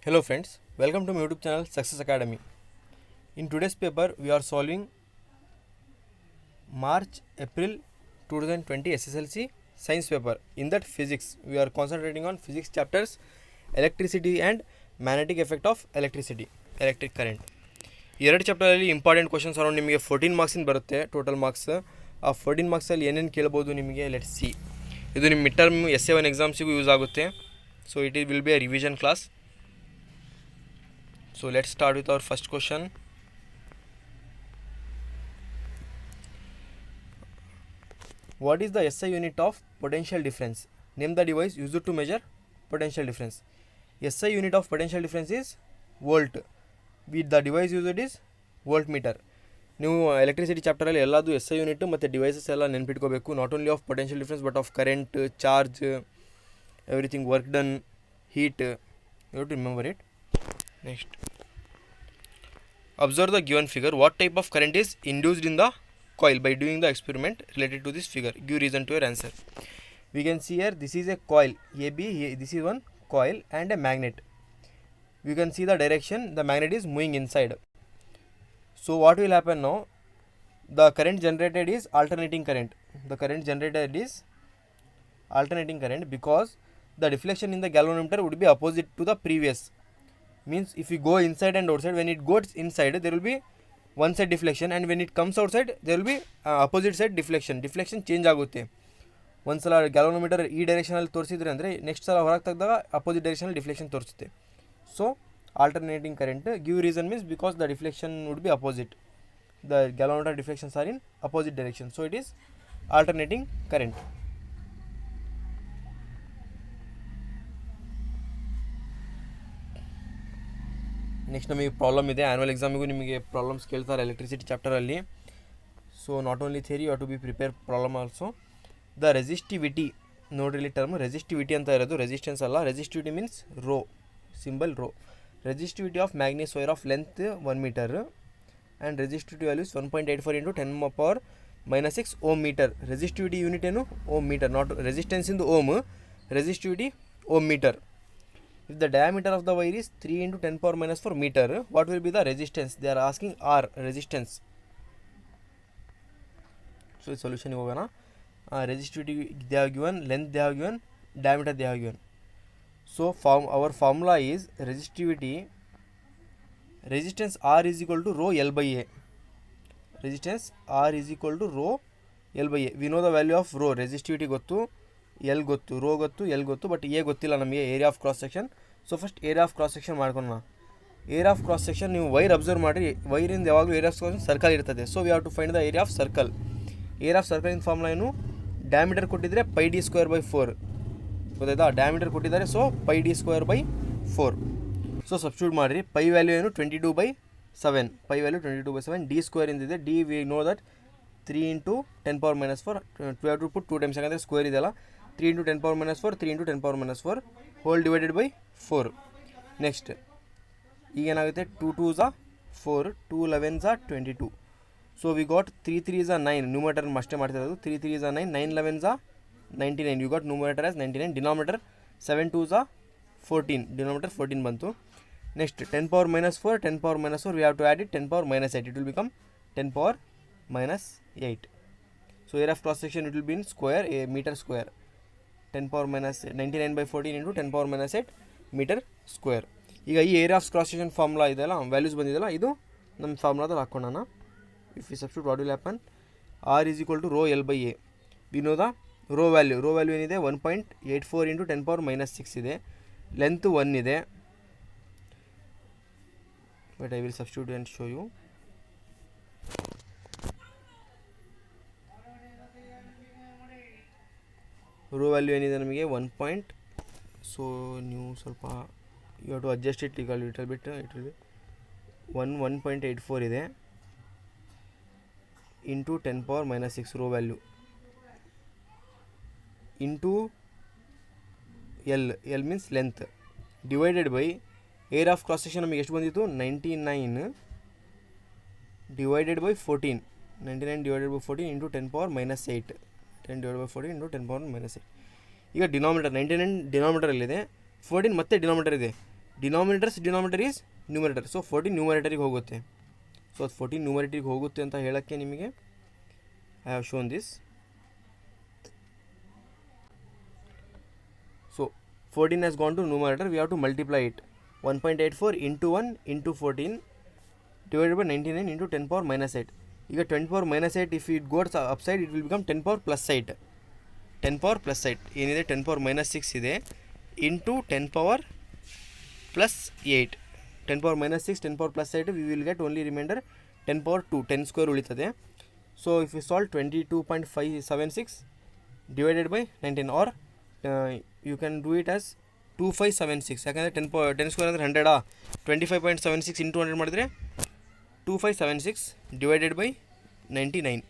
Hello friends, welcome to my YouTube channel Success Academy. In today's paper, we are solving March April 2020 SSLC science paper. In that physics, we are concentrating on physics chapters electricity and magnetic effect of electricity, electric current. ಎರಡು ಚಾಪ್ಟರಲ್ಲಿ important questions around ನಿಮಗೆ 14 ಮಾರ್ಕ್ಸಿಂದ ಬರುತ್ತೆ total marks. ಆ 14 ಮಾರ್ಕ್ಸಲ್ಲಿ ಏನೇನು ಕೇಳ್ಬೋದು ನಿಮಗೆ let see. ಇದು ನಿಮ್ಮ mid term SA1 ಎಕ್ಸಾಮ್ಸಿಗೂ use ಆಗುತ್ತೆ. So it will be a revision class. So let's start with our first question. What is the SI unit of potential difference? Name the device used to measure potential difference. SI unit of potential difference is volt. With the device used is voltmeter. ನೀವು electricity ಚಾಪ್ಟರಲ್ಲಿ ಎಲ್ಲದು SI unit ಮತ್ತು devices ಎಲ್ಲ ನೆನ್ಪಿಟ್ಕೋಬೇಕು. Not only of potential difference but of current, charge, everything, work done, heat. You have to remember it. Next, observe the given figure. What type of current is induced in the coil by doing the experiment related to this figure? Give reason to your answer. We can see here this is a coil AB. This is one coil and a magnet. We can see the direction. The magnet is moving inside. So what will happen now? The current generated is alternating current. The current generated is alternating current because the deflection in the galvanometer would be opposite to the previous. Means if you go inside and outside, when it goes inside there will be one side deflection, and when it comes outside there will be opposite side deflection change ಆಗುತ್ತೆ. ಒಂದ್ಸಲ galvanometer ಈ ಡೈರೆಕ್ಷನಲ್ಲಿ ತೋರಿಸಿದ್ರೆ ಅಂದರೆ next ಸಲ ಹೊರಗೆ ತೆಗೆದಾಗ opposite ಡೈರೆಕ್ಷನಲ್ಲಿ deflection ತೋರಿಸುತ್ತೆ. So alternating current. Give reason means because the deflection would be opposite. The galvanometer deflections are in opposite direction, so it is alternating current. Next ನಮಗೆ ಪ್ರಾಬ್ಲಮ್ ಇದೆ. ಆ್ಯನ್ಯುವಲ್ ಎಕ್ಸಾಮಿಗೂ ನಿಮಗೆ ಪ್ರಾಬ್ಲಮ್ಸ್ ಕೇಳ್ತಾರೆ ಎಲೆಕ್ಟ್ರಿಸಿಟಿ ಚಾಪ್ಟರಲ್ಲಿ. So not only theory, you have to be prepare problem also. The resistivity, ನೋಡ್ರಿ ಇಲ್ಲಿ term resistivity ಅಂತ ಇರೋದು, ರೆಸಿಸ್ಟೆನ್ಸ್ ಅಲ್ಲ. Resistivity means rho, symbol rho. Resistivity of manganese wire of length 1 metre and resistivity values 1.84 × 10⁻⁻⁶ ohm metre. Resistivity unit ಏನು? Ohm metre. Not resistance ಇಂದು ohm, resistivity ohm metre. If the diameter of the wire is 3 × 10⁻⁻⁴ meter, what will be the resistance? They are asking R, resistance. So solution ಹೋಗೋಣ. Resistivity they have given, length they have given, diameter they have given. So our formula is resistance R is equal to rho L by A. Resistance R is equal to rho L by A. We know the value of rho. Resistivity ಗೊತ್ತು, L ಗೊತ್ತು, rho ಗೊತ್ತು, L ಗೊತ್ತು, but A ಗೊತ್ತಿಲ್ಲ ನಮಗೆ. Area of cross section. So first area of cross section ಮಾಡ್ಕೊಳ್ಳೋಣ. Area of cross section ನೀವು wire observe ಮಾಡಿರಿ, ವೈರಿಂದ ಯಾವಾಗಲೂ ಏರಿಯಾ ಆಫ್ ಕ್ರಾಸ್ ಸರ್ಕಲ್ ಇರ್ತದೆ. So we have to find the area of circle. Area of circle formula ಏನು? Diameter ಕೊಟ್ಟಿದ್ರೆ πd²/4 ಗೊತ್ತಾಯ್ತಾ? Diameter ಕೊಟ್ಟಿದ್ದಾರೆ, ಸೊ πd²/4. ಸೊ ಸಬ್ಸ್ಟಿಟ್ಯೂಟ್ ಮಾಡಿರಿ. ಪೈ ವ್ಯಾಲ್ಯೂ ಏನು? 22/7. Pi value 22/7. d² ಇಂದಿದೆ. D we know that 3 × 10⁻⁻⁴. We have to put 2 times, ಯಾಕಂದರೆ square ಇದೆಯಲ್ಲ. 3 × 10⁻⁻⁴, 3 × 10⁻⁻⁴ whole divided by 4. Next ಈಗೇನಾಗುತ್ತೆ? 2 2s are 4, 2 11s are 22. So we got 3 3s are 9. Numerator ಅಷ್ಟೇ ಮಾಡ್ತಿರೋದು. 3 3s are 9, 9 11s are 99. You got numerator as 99. Denominator 7 2s are 14. Denominator 14 ಬಂತು. Next 10⁻⁻⁴, 10⁻⁻⁴ we have to add it 10⁻⁻8. It will become 10⁻⁸. So area of cross section it will be in square, metre square. 10⁻99/14 × 10⁻⁸ metre square. ಈಗ ಈ area of cross section formula ಇದೆಯಲ್ಲ, values ಬಂದಿದೆಯಲ್ಲ, ಇದು ನಮ್ಮ ಫಾರ್ಮುಲಾದಲ್ಲಿ ಹಾಕ್ಕೊಳ್ಳೋಣ. If you substitute what will happen? R is equal to rho L by A. We know the rho value. Rho value ಏನಿದೆ? 1.84 × 10⁻⁻6 ಇದೆ. ಲೆಂತ್ 1 ಇದೆ. But I will substitute and show you. Rho value ಏನಿದೆ ನಮಗೆ 1. So ನೀವು ಸ್ವಲ್ಪ you have to adjust it ಈಗ little bit. It will be 1.84 ಇದೆ into 10⁻⁻6 rho value into L means length divided by area of cross section ನಮಗೆ ಎಷ್ಟು ಬಂದಿತ್ತು? 99 divided by 14. 99 divided by 14 into 10⁻⁻8. 10 divide by 14 into 10⁻⁻8. ಈಗ denominator 99 ಡಿನಾಮಿನೇಟರಲ್ಲಿದೆ, 14 ಮತ್ತೆ denominator ಇದೆ. Denominator is numerator. So 14 ನ್ಯೂಮರೇಟರಿಗೆ ಹೋಗುತ್ತೆ. So ಅದು 14 ನ್ಯೂಮರೇಟರಿಗೆ ಹೋಗುತ್ತೆ ಅಂತ ಹೇಳೋಕ್ಕೆ ನಿಮಗೆ I have shown this. So 14 has gone to numerator, we have to multiply it. 1.84 into 1 into 14 divided by 99 into 10 power minus 8. ಈಗ 10 power minus 8 if it goes upside it will become 10 power plus 8. 10 power plus 8 ಏನಿದೆ 10 power minus 6 ಇದೆ into 10 power plus 8. 10 power minus 6 10 power plus 8 we will get only remainder 10 power 2, 10 square ಉಳಿತದೆ. So if we solve 22.576 divided by 19 or you can do it as 2576 ಯಾಕಂದರೆ 10 square ಅಂದರೆ 100 25.76 into 100 ಮಾಡಿದರೆ 2576 divided by 99.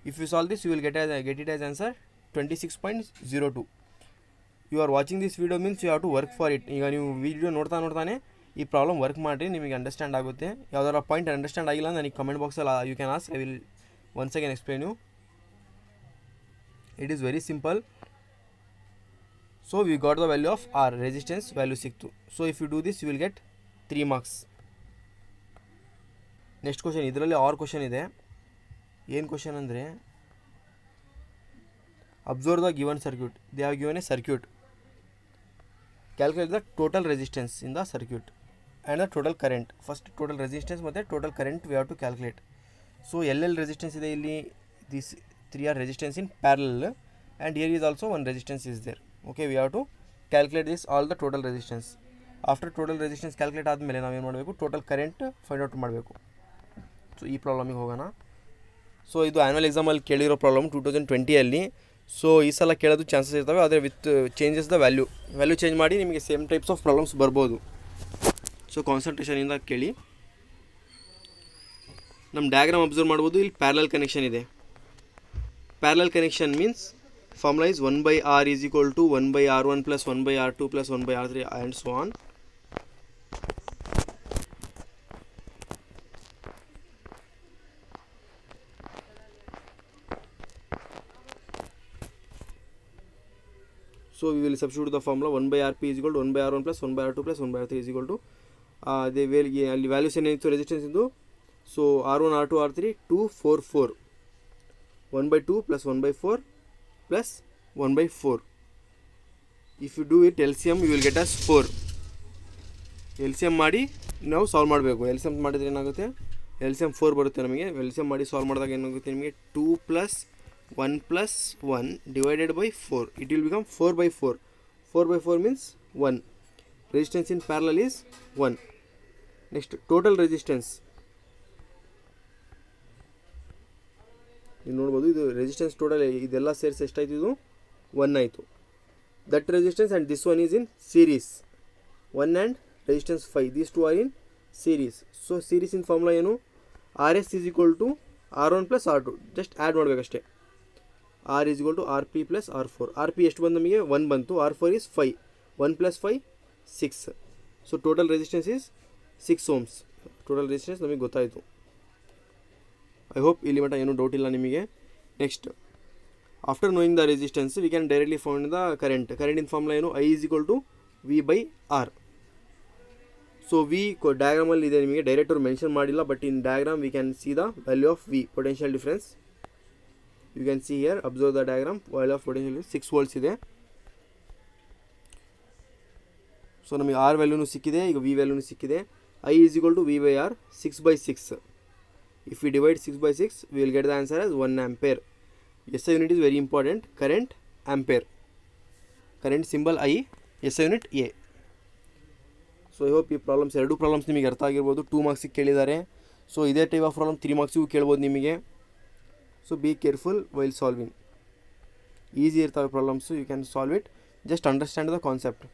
If you solve this you will get it as answer 26.02. You are watching this video means you have to work for it. ಈಗ ನೀವು video ನೋಡ್ತಾನೆ ಈ problem work ಮಾಡಿರಿ, ನಿಮಗೆ understand ಆಗುತ್ತೆ. ಯಾವ್ದಾರ ಪಾಯಿಂಟ್ ಅಂಡರ್ಸ್ಟ್ಯಾಂಡ್ ಆಗಿಲ್ಲ ನನಗೆ ಕಮೆಂಟ್ ಬಾಕ್ಸಲ್ಲಿ you can ask, I will once again explain you. It is very simple. So we got the value of R, resistance value ಸಿಕ್ತು. So if you do this you will get 3 marks. Next question, ಇದರಲ್ಲಿ 6 question ಇದೆ. ಏನು question ಅಂದರೆ observe the given circuit. They have given a circuit. Calculate the total resistance in the circuit and the total current. First total resistance ಮತ್ತು total current we have to calculate. So ಎಲ್ಲೆಲ್ಲಿ resistance ಇದೆ ಇಲ್ಲಿ, this 3 are resistance in parallel and here is also one resistance is there. Okay, we have to calculate this all the total resistance. After total resistance calculate ಆದಮೇಲೆ ನಾವೇನು ಮಾಡಬೇಕು, total current find out ಮಾಡಬೇಕು. So ಈ ಪ್ರಾಬ್ಲಮಿಗೆ ಹೋಗೋಣ. So ಇದು annual ಎಕ್ಸಾಮಲ್ಲಿ ಕೇಳಿರೋ problem 2020ಅಲ್ಲಿ. So ಈ ಸಲ ಕೇಳೋದು ಚಾನ್ಸಸ್ ಇರ್ತವೆ, ಆದರೆ with changes the value change ಮಾಡಿ ನಿಮಗೆ ಸೇಮ್ ಟೈಪ್ಸ್ ಆಫ್ ಪ್ರಾಬ್ಲಮ್ಸ್ ಬರ್ಬೋದು. ಸೊ ಕಾನ್ಸಂಟ್ರೇಷನಿಂದ ಕೇಳಿ. ನಮ್ಮ ಡಯಾಗ್ರಾಮ್ ಅಬ್ಸರ್ವ್ ಮಾಡ್ಬೋದು. ಇಲ್ಲಿ ಪ್ಯಾರಲಲ್ ಕನೆಕ್ಷನ್ ಇದೆ. Parallel connection means formula is 1 by R is equal to 1 by R1 plus 1 by R2 plus 1 by R3 and so on. So we will substitute the formula 1 by Rp is equal to 1 by R1 plus 1 by R2 plus 1 by R3 is equal to they will ಅಲ್ಲಿ values ಏನಿತ್ತು resistance ಇದು. So R1 R2 R3 2 4 4 1 by 2 plus 1 by 4 plus 1 by 4. If you do it LCM you will get as 4. LCM ಮಾಡಿ ನಾವು solve ಮಾಡಬೇಕು. LCM ಮಾಡಿದರೆ ಏನಾಗುತ್ತೆ, LCM 4 ಬರುತ್ತೆ ನಮಗೆ. LCM ಮಾಡಿ ಸಾಲ್ವ್ ಮಾಡಿದಾಗ ಏನಾಗುತ್ತೆ ನಿಮಗೆ 2 plus 1 plus 1 divided by 4. It will become 4 by 4. 4 by 4 means 1. Resistance in parallel is 1. Next total resistance. ನೀವು ನೋಡ್ಬೋದು ಇದು ರೆಸಿಸ್ಟೆನ್ಸ್ ಟೋಟಲ್ ಇದೆಲ್ಲ ಸೇರಿಸಿ ಎಷ್ಟಾಯಿತು, ಇದು 1 ಆಯಿತು. That resistance and this one is in series. 1 and resistance 5 these 2 are in series. So series ಇನ್ formula ಏನು, R S is equal to R1 plus R2. Just add ಮಾಡಬೇಕಷ್ಟೇ. R is equal to RP plus R4. RP ಎಷ್ಟು ಬಂದು ನಮಗೆ 1 ಬಂತು. R4 is 5. 1 plus 5 6. So total resistance is 6 ohms. Total resistance ನಮಗೆ ಗೊತ್ತಾಯಿತು. I hope ಇಲ್ಲಿ ಮಟ್ಟ ಏನೂ ಡೌಟ್ ಇಲ್ಲ ನಿಮಗೆ. Next after knowing the resistance we can directly found the current. ಕರೆಂಟಿನ ಫಾರ್ಮುಲಾ ಏನು, I is equal to V by R. So we ಡಯಾಗ್ರಾಮಲ್ಲಿ ಇದೆ, ನಿಮಗೆ ಡೈರೆಕ್ಟ್ ಅವ್ರು ಮೆನ್ಷನ್ ಮಾಡಿಲ್ಲ, but in diagram we can see the value of V, potential difference. You can see here, observe the diagram. Value of potential 6 volts ಇದೆ. So ನಮಗೆ R ವ್ಯಾಲ್ಯೂನು ಸಿಕ್ಕಿದೆ, ಈಗ V ವ್ಯಾಲ್ಯೂನು ಸಿಕ್ಕಿದೆ. I is equal to V by R 6 by 6. If we divide 6 by 6, we will get the answer as 1 ampere. SI unit is very important. Current ampere. Current symbol I, SI unit A. So I hope ಈ problems 2 problems ನಿಮಗೆ ಅರ್ಥ ಆಗಿರ್ಬೋದು. 2 ಮಾರ್ಕ್ಸಿಗೆ ಕೇಳಿದ್ದಾರೆ. So ಇದೇ type of problem 3 ಮಾರ್ಕ್ಸಿಗೂ ಕೇಳ್ಬೋದು ನಿಮಗೆ. So be careful while solving. Easy ಇರ್ತವೆ problems, you can solve it. Just understand the concept.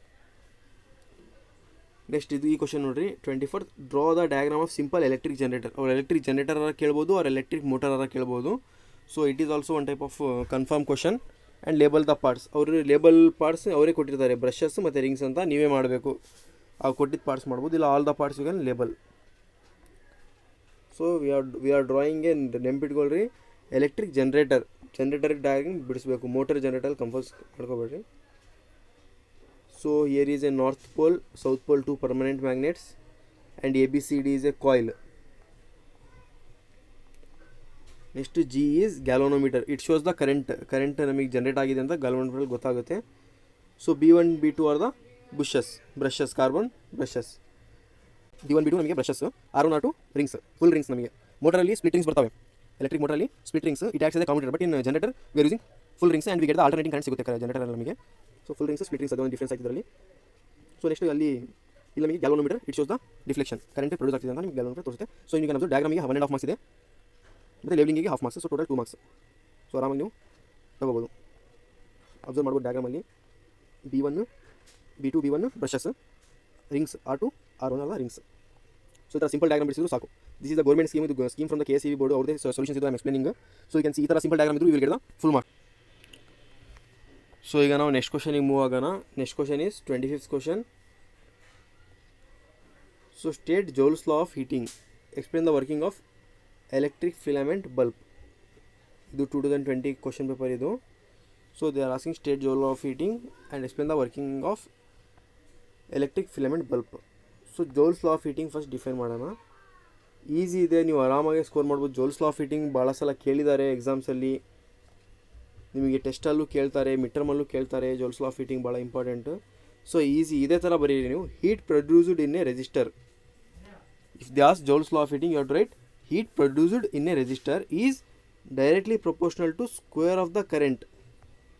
Next ಇದು ಈ ಕ್ವಶನ್ ನೋಡಿರಿ, 24th. Draw the diagram of simple electric generator. ಅವ್ರು ಎಲೆಕ್ಟ್ರಿಕ್ ಜನರೇಟರ್ ಕೇಳ್ಬೋದು, ಅವ್ರು ಎಲೆಕ್ಟ್ರಿಕ್ ಮೋಟರ್ ಕೇಳ್ಬೋದು. So it is also one type of confirm question. And label the parts. ಅವರು label parts ಅವರೇ ಕೊಟ್ಟಿರ್ತಾರೆ, ಬ್ರಷಸ್ ಮತ್ತು ರಿಂಗ್ಸ್ ಅಂತ ನೀವೇ ಮಾಡಬೇಕು. ಆ ಕೊಟ್ಟಿದ್ದ ಪಾರ್ಟ್ಸ್ ಮಾಡ್ಬೋದು, ಇಲ್ಲ all the parts you can label. So we are drawing ನೆನ್ಪಿಟ್ಕೊಳ್ರಿ, ಎಲೆಕ್ಟ್ರಿಕ್ ಜನರೇಟರ್ ಡಯಾಗ್ರಾಮ್ ಬಿಡಿಸ್ಬೇಕು. ಮೋಟರ್ ಜನರೇಟರ್ ಕಂಫರ್ಸ್ ಮಾಡ್ಕೋಬೇಡ್ರಿ. So here is a north pole, south pole, two permanent magnets, and ABCD is a coil. Next G is galvanometer. It shows the current ನಮಗೆ generate ಆಗಿದೆ ಅಂತ galvanometer ಗೊತ್ತಾಗುತ್ತೆ. So B1 B2 are the brushes carbon brushes. B1 B2 ನಮಗೆ brushes, R1 R2 rings, full rings. ನಮಗೆ ಮೋಟರಲ್ಲಿ split rings ಬರ್ತವೆ. Electric ಮೋಟರಲ್ಲಿ split rings, it acts as a commutator, but in generator we are using full rings and we get the alternating current ಸಿಗುತ್ತೆ generator ನಮಗೆ. So full rings split rings ಅದೊಂದು difference ಆಗಿದ್ದರಲ್ಲಿ. So next ಅಲ್ಲಿ ಇಲ್ಲಿ ನಮಗೆ galvanometer, it shows the deflection, current produce ಆಗ್ತಿದೆ ಅಂತ ನಿಮಗೆ ಗ್ಯಾಲ್ವನೋಮೀಟರ್ ತೋರಿಸುತ್ತೆ. ಸೊ ಈಗ ನಮ್ಮದು ಡಯಾಗ್ರಾಮಿಗೆ 1.5 ಮಾರ್ಕ್ಸ್ ಇದೆ ಮತ್ತು ಲೇಬಲಿಂಗಿಗೆ half marks, so total 2 marks. So ಆರಾಮಾಗಿ ನೀವು ತಗೋಬೋದು. ಅಬ್ಸರ್ವ್ ಮಾಡ್ಬೋದು ಡಯಾಗ್ರಾಮಲ್ಲಿ B1 B2 B1 brushes, rings R2 R1 ಅಲ್ಲ ರಿಂಗ್ಸ್. ಸೊ ಈ ಥರ ಸಿಂಪಲ್ ಡಯಾಗ್ರಾಮ್ ಬಿಡಿಸಿದ್ರು ಸಾಕು. This is the government scheme, ಇದು scheme from the KSEB board, ಅವ್ರದೇ ಸೊಲ್ಯೂಷನ್ಸ್ ಇದೆ, I am explaining. So you can see ಈ ಥರ ಸಿಂಪಲ್ ಡಯಾಗ್ರಾಮ್ ಇದ್ರು will get the full mark. So ಈಗ ನಾವು ನೆಕ್ಸ್ಟ್ ಕ್ವಶನಿಗೆ ಮೂವ್ ಆಗೋಣ. Next question is 25th question. So state Joule's law of heating, explain the working of electric filament bulb. ಇದು 2020 question paper ಇದು. So they are asking state joule law of heating and explain the working of electric filament bulb. So joules law of heating first define ಮಾಡೋಣ. Easy ಇದೆ, ನೀವು ಆರಾಮಾಗಿ score ಮಾಡ್ಬೋದು. Joules law of heating ಭಾಳ ಸಲ ಕೇಳಿದ್ದಾರೆ ಎಕ್ಸಾಮ್ಸಲ್ಲಿ, ನಿಮಗೆ ಟೆಸ್ಟಲ್ಲೂ ಕೇಳ್ತಾರೆ, ಮಿಡ್ ಟರ್ಮಲ್ಲೂ ಕೇಳ್ತಾರೆ. ಜೌಲ್ಸ್ ಲಾ ಆಫ್ ಹೀಟಿಂಗ್ ಭಾಳ ಇಂಪಾರ್ಟೆಂಟ್. ಸೊ ಈಸಿ ಇದೇ ಥರ ಬರೀರಿ ನೀವು. Heat produced in a resistor. If they ask Joule's law of heating you have to write heat produced in a resistor is directly proportional to square of the current.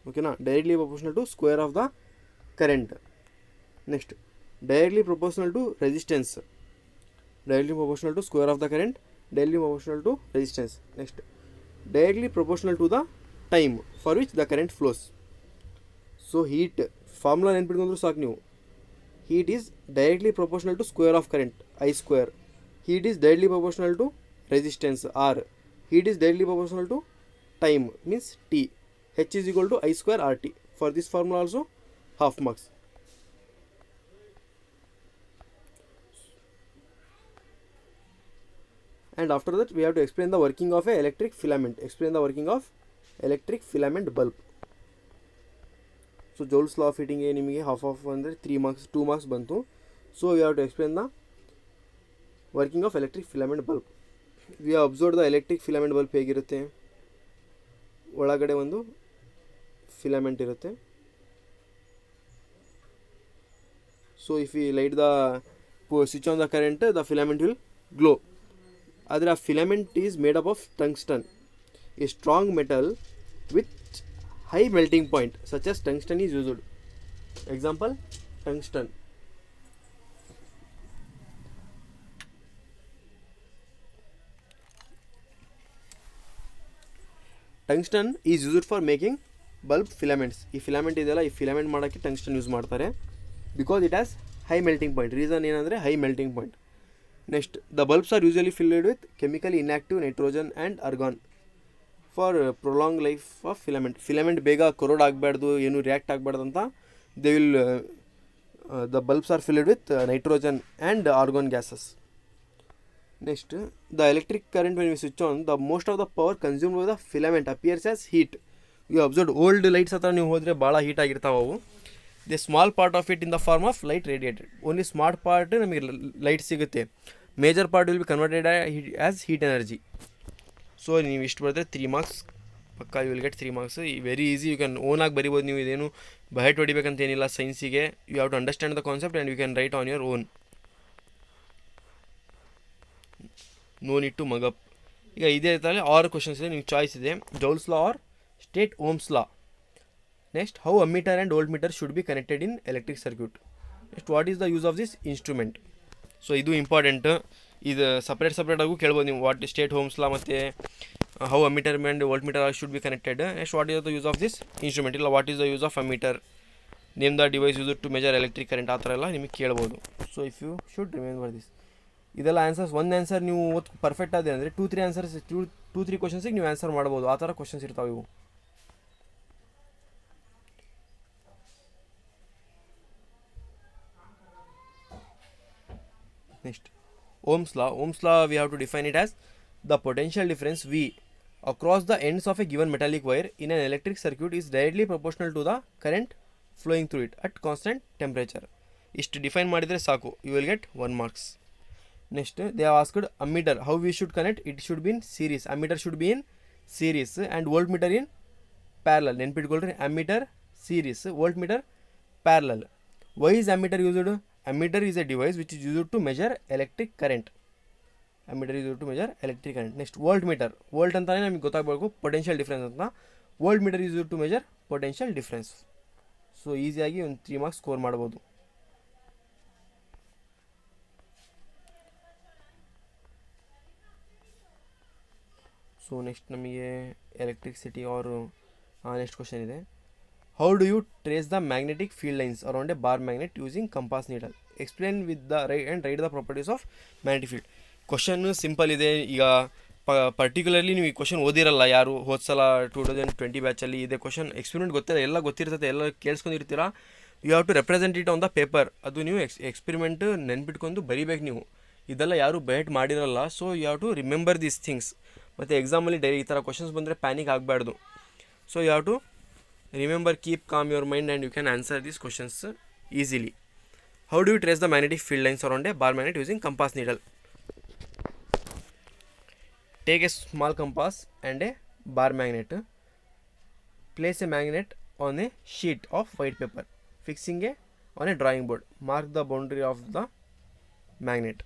Okay na, directly proportional to square of the current. Next, directly proportional to resistance, directly proportional to square of the current, directly proportional to resistance. Next, directly proportional to the time for which the current flows. So heat formula ನೆನ್ಪಿಟ್ಕೊಂಡ್ರು ಸಾಕು ನೀವು. Heat is directly proportional to square of current, I square. Heat is directly proportional to resistance, R. Heat is directly proportional to time, means T. H is equal to I square RT. For this formula also half marks. And after that we have to explain the working of a electric filament. Explain the working of electric filament bulb. So Joule's law of heating ನಿಮಗೆ half ಅಂದರೆ 3 marks, 2 marks ಬಂತು. So we have to explain the working of electric filament bulb. We have observed the electric filament bulb ಹೇಗಿರುತ್ತೆ. ಒಳಗಡೆ ಒಂದು filament ಇರುತ್ತೆ. So if you light the switch on the current, the filament will glow. ಆದರೆ ಆ filament is made up of tungsten, a strong metal with high melting point such as tungsten is used. Example tungsten. Tungsten is used for making bulb filaments. ಈ filament ಇದೆಯಲ್ಲ, ಈ filament ಮಾಡೋಕ್ಕೆ tungsten use ಮಾಡ್ತಾರೆ, because it has high melting point. Reason ಏನಂದರೆ high melting point. Next, the bulbs are usually filled with chemically inactive nitrogen and argon for prolong life of filament. Filament ಬೇಗ ಕೊರೋಡ್ ಆಗಬಾರ್ದು, ಏನು react ಆಗಬಾರ್ದು ಅಂತ they will the bulbs R filled with nitrogen and argon gases. Next, the electric current when we switch on, the most of the power consumed by the filament appears as heat. You observed old lights ಹತ್ರ ನೀವು ಹೋದರೆ ಭಾಳ heat ಆಗಿರ್ತಾವೆ ಅವು. The small part of it in the form of light radiated. Only small part ನಮಗೆ light ಸಿಗುತ್ತೆ, major part will be converted as heat energy. So ನೀವು ಇಷ್ಟು ಬರೆದ್ರೆ 3 ಮಾರ್ಕ್ಸ್ ಪಕ್ಕ, you will get 3 marks. Very easy, you can own ಆಗಿ ಬರಿಬೋದು ನೀವು. ಇದೇನು ಬಹೆಟ್ ಹೊಡಿಬೇಕಂತ ಏನಿಲ್ಲ ಸೈನ್ಸಿಗೆ. You have to understand the concept and you can write on your own. No need to ಮಗಪ್. ಈಗ ಇದೇ ಥರ 6 ಕ್ವಶನ್ಸ್ ಇದೆ, ನಿಮ್ಗೆ ಚಾಯ್ಸ್ ಇದೆ. Joule's law or state Ohm's law. Next, how ammeter and volt meter should be connected in electric circuit. Next, what is the use of this instrument. So ಇದು important. ಇದು ಸಪ್ರೇಟಾಗೂ ಕೇಳ್ಬೋದು ನೀವು. ವಾಟ್ ಸ್ಟೇಟ್ ಓಮ್ಸ್ ಲಾ ಮತ್ತು how ammeter and volt meter should be connected. Next, what is the use of this instrument, ಇಲ್ಲ what is the use of ammeter, name the device use to measure electric current, ಆ ಥರ ಎಲ್ಲ ನಿಮಗೆ ಕೇಳ್ಬೋದು. So if you should remember this. ಇದೆಲ್ಲ answers, ಒಂದು answer ನೀವು perfect ಆಗಿದೆ ಅಂದರೆ 2-3 ಆನ್ಸರ್ಸ್, 2-3 ಕ್ವಶನ್ಸಿಗೆ ನೀವು ಆನ್ಸರ್ ಮಾಡ್ಬೋದು. ಆ ಥರ ಕ್ವಶನ್ಸ್ ಇರ್ತಾವೆ ಇವು. Next, Ohm's law. Ohm's law we have to define it as the potential difference V across the ends of a given metallic wire in an electric circuit is directly proportional to the current flowing through it at constant temperature. ಇಷ್ಟು define ಮಾಡಿದರೆ ಸಾಕು, you will get 1 marks. Next, they have asked ammeter, how we should connect, it should be in series. Ammeter should be in series and voltmeter in parallel. ನೆನ್ಪಿಟ್ಕೊಳ್ರಿ, ammeter series, voltmeter parallel. Why is ammeter used? Ammeter is a device which is used to measure electric current. Ammeter is used to measure electric current. Next, voltmeter. Volt ಅಂತಾನೆ ನಮಗೆ ಗೊತ್ತಾಗಬೇಕು, potential difference ಅಂತ. voltmeter is used to measure potential difference. So ಈಸಿಯಾಗಿ ಒಂದು 3 marks score ಮಾಡ್ಬೋದು. So next ನಮಗೆ electricity or next question ಇದೆ. How do you trace the magnetic field lines around a bar magnet using compass needle? Explain with the write the properties of magnetic field. Question simple ಇದೆ. ಈಗ particularly ನೀವು ಈ question ಓದಿರಲ್ಲ ಯಾರು, ಹೋದ ಸಲ 2020 ಬ್ಯಾಚಲ್ಲಿ ಇದೆ question. Experiment ಗೊತ್ತಿಲ್ಲ, ಎಲ್ಲ ಗೊತ್ತಿರ್ತದೆ, ಎಲ್ಲ ಕೇಳಿಸ್ಕೊಂಡಿರ್ತೀರಾ. You have to represent it on the paper. ಅದು ನೀವು ಎಕ್ಸ್ಪೆರಿಮೆಂಟ್ ನೆನ್ಪಿಟ್ಕೊಂಡು ಬರೀಬೇಕು ನೀವು. ಇದೆಲ್ಲ ಯಾರು ಬೈಟ್ ಮಾಡಿರಲ್ಲ. So you have to remember these things. ಮತ್ತು ಎಕ್ಸಾಮಲ್ಲಿ ಈ ಥರ ಕ್ವಶನ್ಸ್ ಬಂದರೆ ಪ್ಯಾನಿಕ್ ಆಗಬಾರ್ದು. So you have to remember, keep calm your mind and you can answer these questions easily. How do you trace the magnetic field lines around a bar magnet using compass needle? Take a small compass and a bar magnet. Place a magnet on a sheet of white paper, fixing on a drawing board. Mark the boundary of the magnet.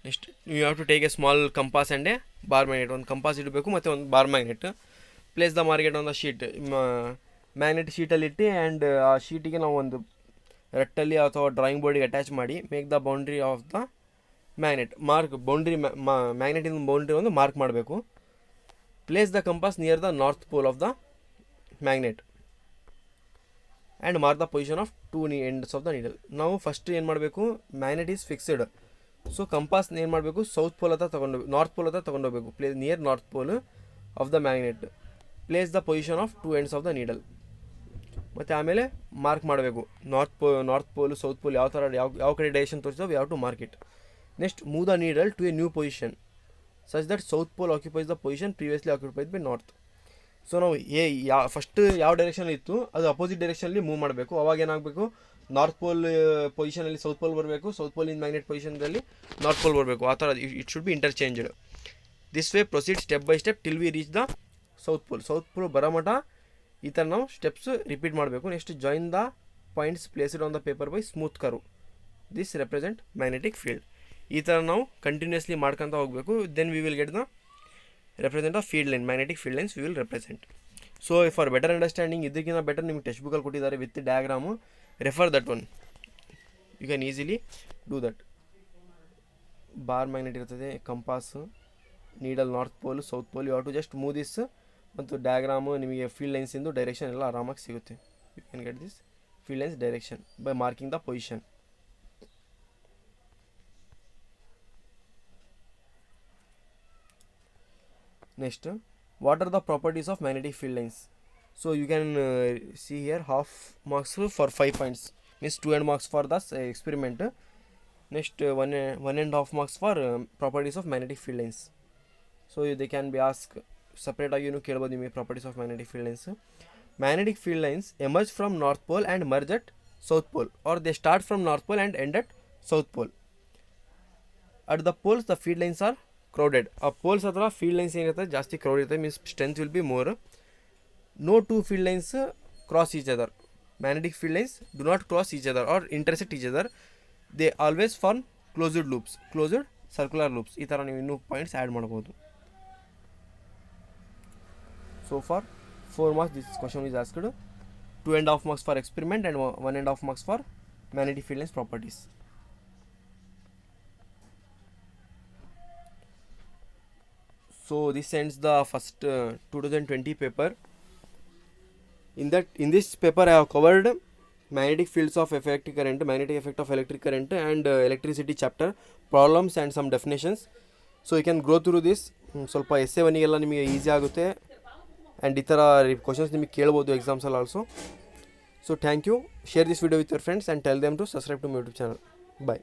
Next, you have to take a small compass and a bar magnet. One compass idbeku matte one bar magnet. Place the magnet on the sheet. Magnet sheet alli itti and ಆ ಶೀಟಿಗೆ ನಾವು ಒಂದು ರೆಟ್ಟಲ್ಲಿ ಅಥವಾ drawing ಬೋರ್ಡಿಗೆ attach ಮಾಡಿ, make the boundary of the magnet. Mark boundary, ಮ್ಯಾಗ್ನೆಟಿನ boundary ಒಂದು mark ಮಾಡಬೇಕು. Place the compass near the north pole of the magnet and mark the position of 2 ends of the needle. ನಾವು first ಏನು ಮಾಡಬೇಕು, magnet is fixed. So compass ಏನು ಮಾಡಬೇಕು, south pole ಹತ್ರ north pole ಹತ್ರ ತೊಗೊಂಡೋಗ್ಬೇಕು. Place near north pole of the magnet. Place the position of 2 ends of the needle. ಮತ್ತು ಆಮೇಲೆ ಮಾರ್ಕ್ ಮಾಡಬೇಕು, ನಾರ್ತ್ ಪೋಲು ಸೌತ್ ಪೋಲ್ ಯಾವ ಥರ ಯಾವ ಕಡೆ ಡೈರೆಕ್ಷನ್ ತೋರಿಸ್ತವೆ, ಯಾವ to mark it. Next, move the needle to a new position such that south pole occupies the position previously occupied by north. So ನಾವು ಫಸ್ಟ್ ಯಾವ ಡೈರೆಕ್ಷನಲ್ಲಿ ಇತ್ತು ಅದು ಅಪೋಸಿಟ್ ಡೈರೆಕ್ಷನಲ್ಲಿ ಮೂವ್ ಮಾಡಬೇಕು. ಅವಾಗ ಏನಾಗಬೇಕು, ನಾರ್ತ್ ಪೋಲ್ ಪೊಸಿಷನಲ್ಲಿ ಸೌತ್ ಪೋಲ್ ಬರಬೇಕು, ಸೌತ್ ಪೋಲ್ ಇನ್ ಮ್ಯಾಗ್ನೆಟ್ ಪೊಸಿಷನ್ದಲ್ಲಿ ನಾರ್ತ್ ಪೋಲ್ ಬರಬೇಕು. ಆ ಥರ it should be interchanged. This way proceed step by step till we reach the south pole. South pole ಬರೋ ಮಟ ಈ ಥರ ನಾವು ಸ್ಟೆಪ್ಸ್ ರಿಪೀಟ್ ಮಾಡಬೇಕು. Next, join the points placed on the paper by smooth curve. This represent magnetic field. ಈ ಥರ ನಾವು continuously ಮಾಡ್ಕೊತ ಹೋಗಬೇಕು. Then we will get the represent the field line, magnetic field lines we will represent. So for better understanding, ಇದಕ್ಕಿಂತ better ನಿಮ್ಗೆ text ಬುಕ್ಕಲ್ಲಿ ಕೊಟ್ಟಿದ್ದಾರೆ with diagram. Refer that one, you can easily do that. Bar magnet ಇರ್ತದೆ, compass, needle north pole south pole. You have to just move this. ಮತ್ತು diagram ನಿಮಗೆ ಫೀಲ್ಡ್ ಲೈನ್ಸಿಂದು direction ಎಲ್ಲ ಆರಾಮಾಗಿ ಸಿಗುತ್ತೆ. You can get this field lines direction by marking the position. Next, what are the properties of magnetic field lines? So you can see here half marks for 5 points, means 2.5 marks for the experiment. Next, 1.5 marks for properties of magnetic field lines. So they can be asked separate ಆಗಿ ಕೇಳಬಹುದು ನಿಮಗೆ properties of magnetic field lines. Magnetic field lines emerge from north pole and merge at south pole, or they start from north pole and end at south pole. At the poles the field lines are crowded. ಆ poles ಹತ್ರ field lines ಏನಿರುತ್ತೆ ಜಾಸ್ತಿ crowd ಇರುತ್ತೆ, means strength will be more. No two field lines cross each other. Magnetic field lines do not cross each other or intersect each other. They always form closed loops, closed circular loops. ಈ ಥರ ನೀವು ಇನ್ನೂ points add ಮಾಡ್ಬೋದು. So for 4 marks this question is asked. 2.5 marks for experiment and 1.5 marks for magnetic field lines properties. So this ends the first 2020 paper. In this paper I have covered magnetic fields of electric current, magnetic effect of electric current and electricity chapter, problems and some definitions. So you can go through this. ಸ್ವಲ್ಪ essay 1 ಎಲ್ಲ ನಿಮಗೆ easy ಆಗುತ್ತೆ and ಈ ಥರ questions ನಿಮಗೆ ಕೇಳ್ಬೋದು ಎಕ್ಸಾಮ್ಸಲ್ಲಿ also. So thank you. Share this video with your friends and tell them to subscribe to my YouTube channel. Bye.